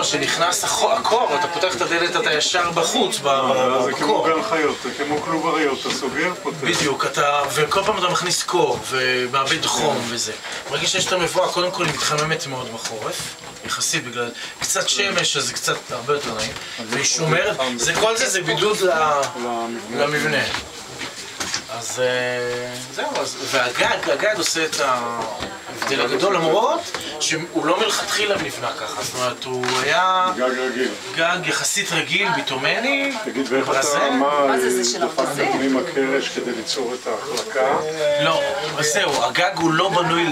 שנכנס הקור, אתה פותח את הדלת, אתה ישר בחוץ, בקור. זה כמו גן חיות, זה כמו כלוב אריות, אתה סוגר, פותח. בדיוק, וכל פעם אתה מכניס קור, ומאבד חום וזה. ברגע שיש את המבואה, קודם כל היא מתחממת מאוד בחורף, יחסית בגלל קצת שמש, אז זה קצת הרבה יותר נעים. והיא שומרת, כל זה, זה בידוד למבנה. אז זהו, והגג עושה את ההבדל הגדול, למרות שהוא לא מלכתחילה נבנה ככה, זאת אומרת, הוא היה גג רגיל. גג יחסית רגיל, ביטומני. תגיד, ואיך אתה, מה זה של ארגזים? עם הקרש כדי ליצור את ההחלקה? לא, אז זהו, הגג הוא לא בנוי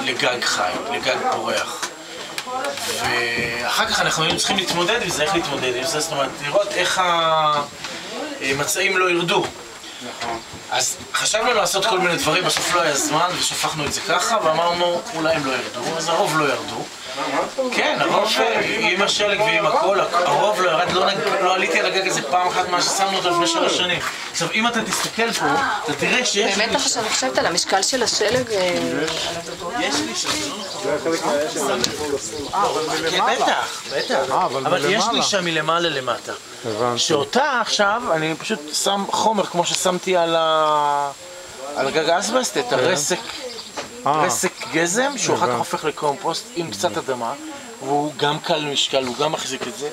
לגג חי, לגג פורח. ואחר כך אנחנו היינו צריכים להתמודד עם זה, איך להתמודד עם זה, זאת אומרת, לראות איך המצעים לא ירדו. אז חשבנו לעשות כל מיני דברים, בסוף לא היה זמן ושפכנו את זה ככה ואמרנו אולי הם לא ירדו, אז הרוב לא ירדו. כן, הרוב עם השלג ועם הכל, הרוב לא ירד, לא עליתי על הגג הזה פעם אחת מה ששמנו אותו לפני 3 שנים. עכשיו אם אתה תסתכל פה, אתה תראה שיש... באמת עכשיו אני חושבת על המשקל של השלג... יש לי שם, זה לא נכון. זה היה חלק מהישן. בטח, בטח. אבל יש לי שם מלמעלה למטה. שאותה עכשיו, אני פשוט שם חומר כמו ששמתי על גג אסבסט, את הרסק גזם, שהוא אחר כך הופך לקומפוסט עם קצת אדמה, והוא גם קל משקל, הוא גם מחזיק את זה,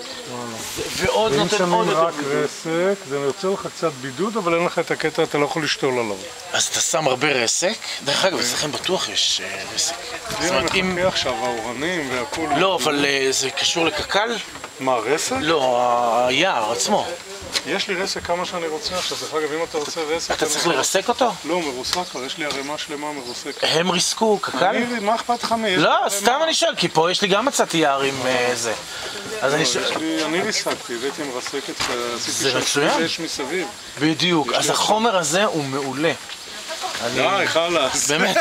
ועוד נותן עוד... אם שמים רק רסק, זה יוצר לך קצת בידוד, אבל אין לך את הקטע, אתה לא יכול לשתול עליו. אז אתה שם הרבה רסק, דרך אגב, אצלכם בטוח יש רסק. אני מחכה עכשיו, האורנים והכול... לא, אבל זה קשור לקקל? מה, רסק? לא, היער עצמו. יש לי רסק כמה שאני רוצה עכשיו, דרך אגב, אם אתה רוצה רסק... אתה צריך לרסק אותו? לא, מרוסק, יש לי ערימה שלמה מרוסקת. הם ריסקו קקל? מה אכפת לך מי? לא, סתם אני שואל, כי פה יש לי גם מצאתי יער עם זה. אז אני ריסקתי, הבאתי מרסקת, עשיתי מצוין. אש מסביב. בדיוק, אז החומר הזה הוא מעולה. די, חלאס. באמת.